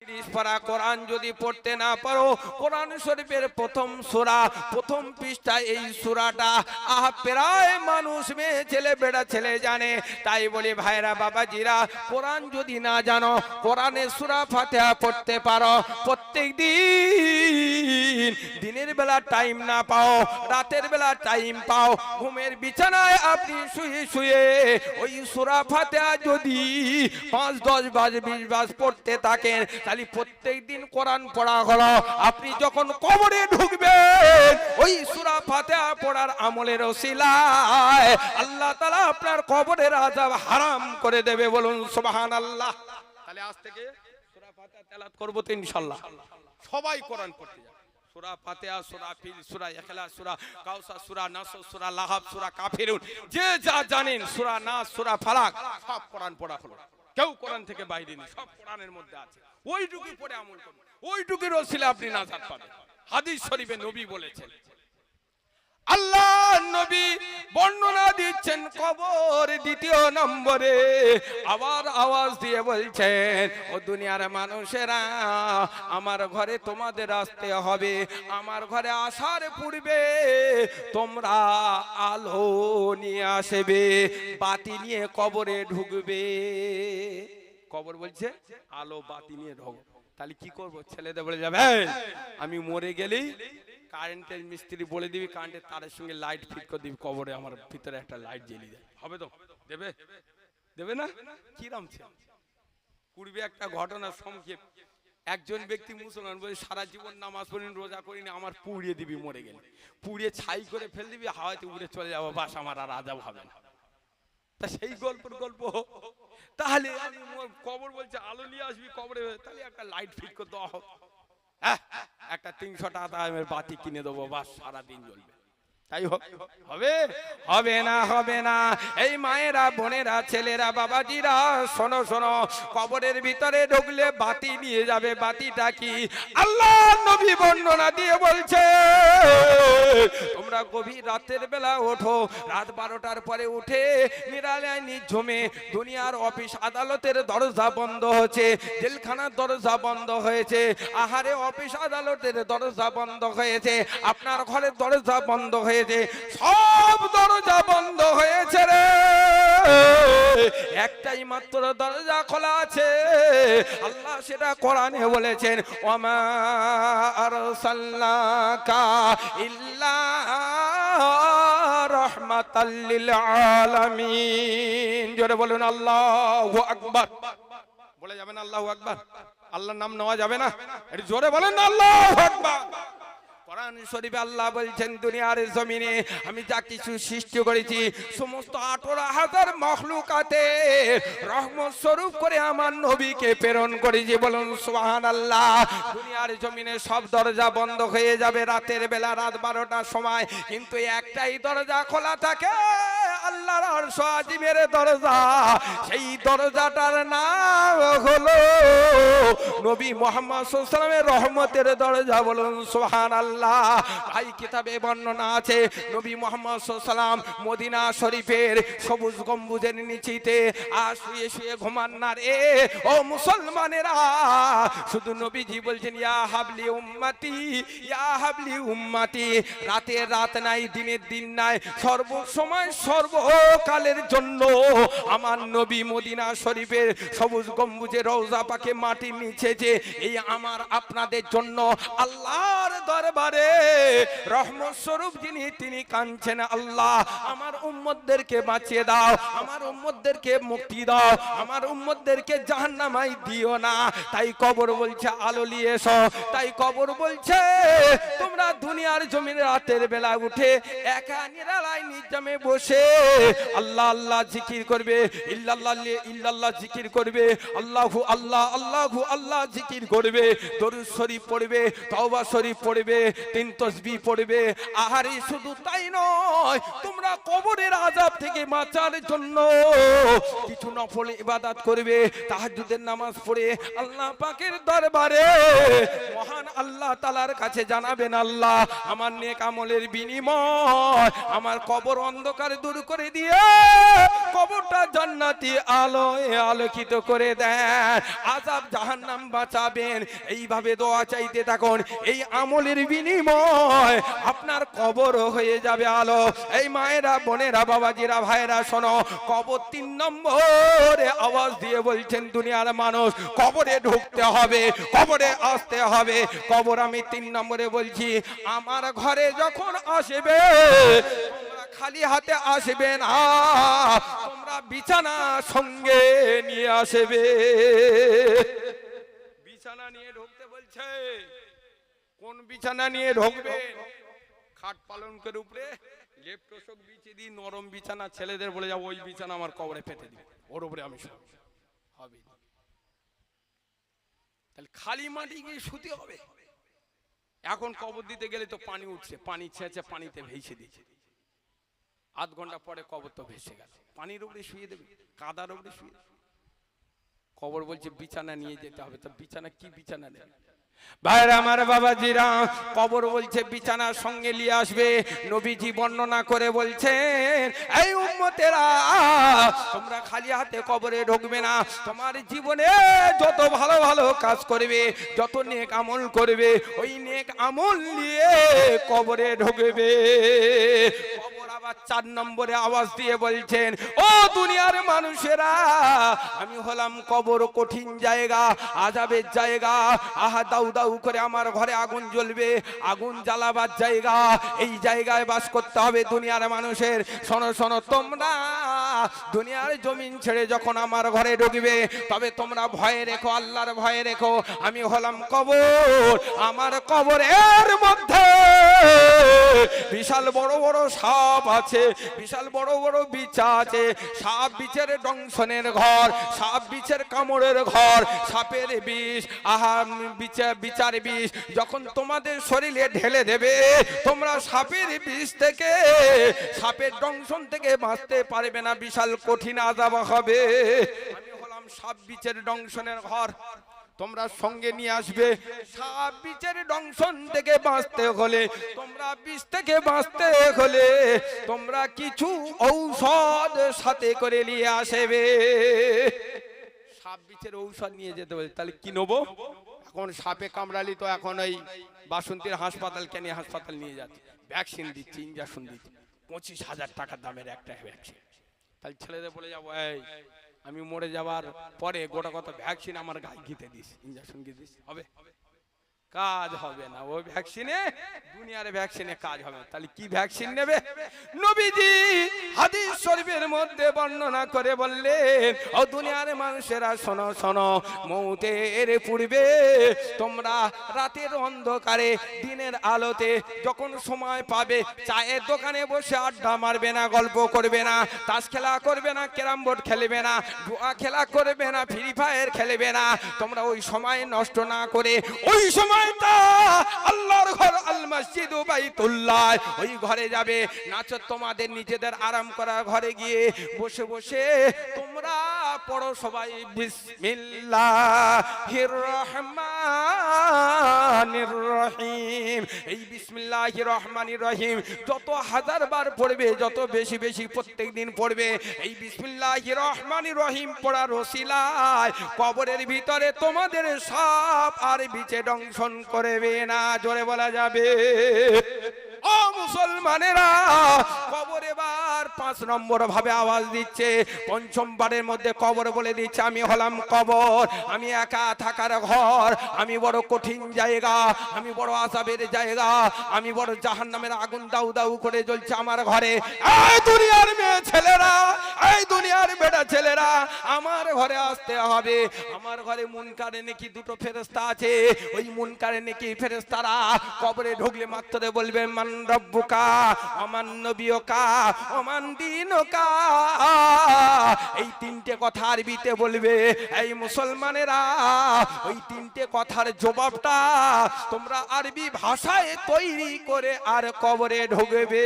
30 পারা কোরআন যদি পড়তে না পারো, কোরআন শরীফের প্রথম সূরা প্রথম পৃষ্ঠা এই সূরাটা প্রায় মানুষ মেয়ে ছেলে বেড়া ছেলে জানে। তাই বলি ভাইরা বাবাজিরা, কোরআন যদি না জানো, কোরআনের সূরা ফাতিহা পড়তে পারো, প্রত্যেক দিন দিনের বেলা টাইম না পাও, রাতের বেলা টাইম পাও, ঘুমের বিছানায় আপনি শুয়ে শুয়ে ওই সূরা ফাতিহা যদি 5, 10, 20 বার পড়তে থাকেন, তাহলে প্রত্যেক দিন কোরআন পড়া হলো। আপনি যখন কবরে ঢুকবেন, ওই সূরা ফাতিহা পড়ার আমলের ওসিলায় আল্লাহ তাআলা আপনার কবরের আযাব হারাম করে দেবে। বলুন সুবহানাল্লাহ। তাহলে আজ থেকে সূরা ফাতিহা তেলাওয়াত করব তো ইনশাআল্লাহ। সবাই কোরআন পড়তে যাবে। সূরা ফাতিহা, সূরা ফিল, সূরা ইখলাস, সূরা কাউসার, সূরা নাসর, সূরা লাহাব, সূরা কাফিরুন, যে যা জানেন, সূরা নাস, সূরা ফালাক, সব কোরআন পড়া হলো। কেউ কোরআন থেকে বাইরে নেই, সব কোরআনের মধ্যে আছে। ওইটুকুই পড়ে আমল করুন, ওইটুকুর ওসিলা আপনি নাজাত পাবেন। হাদিস শরীফে নবী বলেছেন, আল্লাহ নবী বর্ণনা দিচ্ছেন কবর দ্বিতীয় নম্বরে, আবার আওয়াজ দিয়ে বলছেন, ও দুনিয়ার মানুষেরা, আমার ঘরে তোমাদের আসতে হবে। আমার ঘরে আসার পূর্বে তোমরা আলো নিয়ে আসবে, বাতি নিয়ে কবরে ঢুকবে। কবর বলছে আলো বাতি নিয়ে ঢুকবে। তাহলে কি করবো? ছেলেদের বলে যাবে, আমি মরে গেলেই কারেন্টের মিস্ত্রি বলে দিবি, কারেন্টের তারের সঙ্গে লাইট ফিট করে দিবি, কবরে আমার ভিতরে একটা লাইট জ্বেলে দেয়। হবে তো? দেবে? দেবে না? কিরাম ছিল পূর্বে একটা ঘটনা সংক্ষেপ। একজন ব্যক্তি মুসলমান বলে, সারা জীবন নামাজ পড়িনি, রোজা করিনি, আমার পুড়িয়ে দিবি মরে গেলে, পুড়িয়ে ছাই করে ফেল দিবি, হাওয়াতে উড়ে চলে যাবো, বাস আমার আর আযাব হবে না। তা সেই গল্পের গল্প। তাহলে কবর বলছে আলো নিয়ে আসবি কবরে, তাহলে একটা লাইট ফিট করে দেওয়া হোক, একটা 300 টাকা দামের বাতি কিনে দেবো, বাস সারাদিন জ্বলবে। তাই হবে? হবে না, হবে না। এই মায়েরা, বোনেরা, ছেলেরা, বাবাজিরা, শোনো শোনো, কবরের ভিতরে ঢুকলে বাতি নিয়ে যাবে। বাতিটা কি? আল্লাহ নবী বর্ণনা দিয়ে বলছে, তোমরা গভীর রাতের বেলা ওঠো, রাত 12টার পরে উঠে নিরালায় নিঝুমে, দুনিয়ার অফিস আদালতের দরজা বন্ধ হচ্ছে, জেলখানার দরজা বন্ধ হয়েছে, আহারে অফিস আদালতের দরজা বন্ধ হয়েছে, আপনার ঘরের দরজা বন্ধ হয়েছে, সব দরজা বন্ধ হয়েছে রে, একটাই মাত্র দরজা খোলা আছে। আল্লাহ সেটা কোরআনে বলেছেন, ওয়ামা আরসালনাকা ইল্লা রাহমাতাল লিল আলামিন। জোরে বলুন আল্লাহু আকবার। বলে যাবেন আল্লাহু আকবার? আল্লাহর নাম নেওয়া যাবে না? একটু জোরে বলেন আল্লাহু আকবার। কোরআন শরীফে আল্লাহ বলছেন, দুনিয়ার জমিনে আমি যা কিছু সৃষ্টি করেছি, সমস্ত 18,000 মাখলুকাতে রহমত স্বরূপ করে আমার নবীকে প্রেরণ করেছি। বলুন সুবহানাল্লাহ। দুনিয়ার জমিনে সব দরজা বন্ধ হয়ে যাবে রাতের বেলা, রাত 12টার সময়, কিন্তু একটাই দরজা খোলা থাকে, আল্লাহর আরশ আজিমের দরজা। সেই দরজাটার নাম হলো নবী মুহাম্মদ সাল্লাল্লাহু আলাইহি ওয়াসাল্লামের রহমতের দরজা। বলুন সুবহানাল্লাহ। ভাই কিতাবে বর্ণনা আছে, নবী মুহাম্মদ সাল্লাল্লাহু আলাইহি ওয়াসাল্লাম মদিনা শরীফের সবুজ গম্বুজের নিচেতে আর শুয়ে শুয়ে ঘুমান না রে ও মুসলমানেরা। শুধু নবীজি বলছেন, ইয়া হাবলি উম্মতি, ইয়া হাবলি উম্মতি। রাতের রাত নাই, দিনের দিন নাই, সর্ব সময় সর্বকালের জন্য আমার নবী মদিনা শরীফের সবুজ গম্বুজের রওজা পাকে মাটির নিচে যে এই আমার আপনাদের জন্য আল্লাহর দরবারে রহমত স্বরূপ যিনি, তিনি কাঁদছেন, আল্লাহ আমার উম্মতদেরকে বাঁচিয়ে দাও, আমার উম্মতদেরকে মুক্তি দাও, আমার উম্মতদেরকে জাহান্নামায় দিও না। তাই কবর বলছে আলো নিয়ে এসো। তাই কবর বলছে, তোমরা দুনিয়ার জমিনে রাতের বেলা উঠে একা নিরালায় নিজামে বসে আল্লাহ আল্লাহ জিকির করবে, ইল্লাল্লাহ ইল্লাল্লাহ জিকির করবে, আল্লাহু আল্লাহ আল্লাহু আল্লাহ জিকির করবে, দরুদ শরীফ পড়বে, তওবা শরীফ পড়বে, 3 তাসবিহ পড়বে। আহারে শুধু তাই নয়, তোমরা কবরের আযাব থেকে বাঁচার জন্য কিছু নফল ইবাদত করবে, তাহাজ্জুদের নামাজ পড়ে আল্লাহ পাকের দরবারে মহান আল্লাহ তাআলার কাছে জানাবেন, আল্লাহ আমার নেক আমলের বিনিময় আমার কবর অন্ধকার দূর করে দিয়ে কবরটা জান্নাতি আলোয় আলোকিত করে দেন, আযাব জাহান্নাম বাঁচাবেন। এইভাবে দোয়া চাইতে থাকুন, এই আমলের বিনিময় আপনার কবর হয়ে যাবে আলো। এই মায়েরা, বোনেরা, বাবাজিরা, ভাইরা শোনো, কবর 3 নম্বরে আওয়াজ দিয়ে বলছেন দুনিয়ার মানুষ, কবরে ঢুকতে হবে, কবরে আসতে হবে। কবর আমি 3 নম্বরে বলছি, আমার ঘরে যখন আসবে তোমরা খালি হাতে আসবে না, তোমরা বিছানা সঙ্গে নিয়ে আসবে। বিছানা নিয়ে ঢুকতে বলছে। কোন বিছানা নিয়ে ঢুকবে? খাট পালঙ্কের উপরে লেপ তোষক বিছিয়ে দিই, নরম বিছানা ছেলেদের বলে যাবো, ওই বিছানা আমার কবরে পেতে দিই, ওর উপরে আমি শুব। হবে তাহলে খালি মাটি গিয়ে শুতে হবে। এখন কবর দিতে গেলে তো পানি উঠছে, পানি ছেঁচে পানিতে ভেসে দিচ্ছে, আধ ঘন্টা পরে কবর তো ভেসে গেল, পানির উপরে শুয়ে দেবে, কাদার উপরে শুয়ে দেবে। কবর বলছে বিছানা নিয়ে যেতে হবে। তো বিছানা কি বিছানা নেবে? ভাইরা আমার, বাবাজিরা, কবর বলছে বিছানার সঙ্গে নিয়ে আসবে। নবীজি বর্ণনা করে বলছেন, এই উম্মতেরা তোমরা খালি হাতে কবরে ঢুকবে না। তোমার জীবনে যত ভালো ভালো কাজ করবে, যত নেক আমল করবে, ওই নেক আমল নিয়ে কবরে ঢুকবে। কবর আবার 4 নম্বরে আওয়াজ দিয়ে বলছেন, ও দুনিয়ার মানুষেরা, আমি হলাম কবর কঠিন জায়গা, আযাবের জায়গা। আহা দাউ দাউ করে আমার ঘরে আগুন জ্বলবে, আগুন জ্বালাবার জায়গা, এই জায়গায় বাস করতে হবে দুনিয়ার মানুষের। শোনো শোনো, তোমরা দুনিয়ার জমিন ছেড়ে যখন আমার ঘরে ঢুকবে, তবে তোমরা ভয়ে রেখো, আল্লাহর ভয়ে রেখো। আমি হলাম কবর, আমার কবরের মধ্যে বিশাল বড় বড় সাপ আছে, বিশাল বড় বড় বিছা আছে। সাপ বিছের দংশনের ঘর, সাপ বিছের কামড়ের ঘর, সাপের বিষ, আহা বিচার বিষ যখন তোমাদের শরীরে ঢেলে দেবে, তোমরা সাপের বিষ থেকে, সাপের দংশন থেকে বাঁচতে পারবে না, বিশাল কঠিন আযাব হবে। আমি হলাম সাপ বিছের দংশনের ঘর, তোমরা সঙ্গে নিয়ে আসবে। সাপ বিছের দংশন থেকে বাঁচতে হলে, তোমরা বিষ থেকে বাঁচতে হলে, তোমরা কিছু ঔষধ সাথে করে নিয়ে আসবে। সাপ বিছের ঔষধ নিয়ে যেতে বলে, তাহলে কি নেবো? এখন সাপে কামড়ালি তো এখন ওই বাসন্তীর হাসপাতাল, কেন হাসপাতাল নিয়ে যাচ্ছে, ভ্যাকসিন দিচ্ছে, ইঞ্জেকশন দিচ্ছে, 25,000 টাকা দামের একটা ভ্যাকসিন। তাহলে ছেলেদের বলে যাবো, এই আমি মরে যাবার পরে গোটা কত ভ্যাকসিন আমার গায়ে গিতে দিস, ইঞ্জেকশন গিয়ে দিস, হবে? কাজ হবে না। ওই ভ্যাকসিনে, দুনিয়ার ভ্যাকসিনে কাজ হবে। তাহলে কি ভ্যাকসিন নেবে? নবীজি হাদিস শরীফের মধ্যে বর্ণনা করে বললেন, ও দুনিয়ার মানুষেরা শোনো শোনো, মৌতের পূর্বে তোমরা রাতের অন্ধকারে দিনের আলোতে যখন সময় পাবে, চায়ের দোকানে বসে আড্ডা মারবে না, গল্প করবে না, তাস খেলা করবে না, ক্যারাম বোর্ড খেলবে না, জুয়া খেলা করবে না, ফ্রি ফায়ার খেলবে না। তোমরা ওই সময় নষ্ট না করে, ওই সময় আল্লাহর ঘর আল মসজিদ বাইতুল্লাহ, ওই ঘরে যাবে। নাচো তোমাদের নিজেদের আরাম করার ঘরে গিয়ে বসে বসে তোমরা পড়ো সবাই বিসমিল্লাহির রহমানির রহিম। এই বিসমিল্লাহির রহমানির রহিম যত 1000 বার পড়বে, যত বেশি বেশি প্রত্যেক দিন পড়বে, এই বিসমিল্লাহির রহমানির রহিম পড়ার ওসিলায় কবরের ভিতরে তোমাদের সাপ আর বিছে দংশন করবে না। জোরে বলা যাবে। ও মুসলমানেরা, কবর এবার 5 নম্বর ভাবে আওয়াজ দিচ্ছে। 5ম বারের মধ্যে কবর বলে দিচ্ছে, আমি হলাম কবর, আমি একা থাকার ঘর, আমি বড় কঠিন জায়গা, আমি বড় আযাবের জায়গা, আমি বড় জাহান্নামের আগুন দাউ দাউ করে জ্বলছে আমার ঘরে। এই দুনিয়ার মেয়ে ছেলেরা, এই দুনিয়ার বেটা ছেলেরা, আমার ঘরে আসতে হবে। আমার ঘরে মুনকারে নেকি 2টো ফেরেশতা আছে। ওই মুনকারে নেকি ফেরেশতারা কবরে ঢুকলে মাত্র বলবে, মান রব্বুকা ওমান নবিয়ুকা ওমান দীনুকা। এই 3টে কথা আরবিতে বলবে। এই মুসলমানেরা, ওই 3টে কথার জবাবটা তোমরা আরবি ভাষায় তৈরি করে আর কবরে ঢুকবে,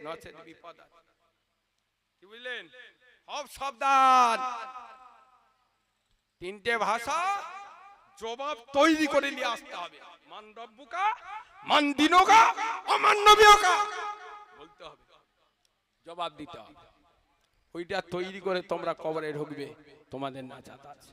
নচেত বিপদ। কি বুঝলেন? সব সাবধান। 3টে ভাষা জবাব তৈরি করে নিয়ে আসতে হবে। মান রব্বুকা মান দিনুকা ওমান নবিয়ুকা বলতে হবে, জবাব দিতে হবে। ওইটা তৈরি করে তোমরা কবরে ঢুকবে, তোমাদের নাজাত আছে।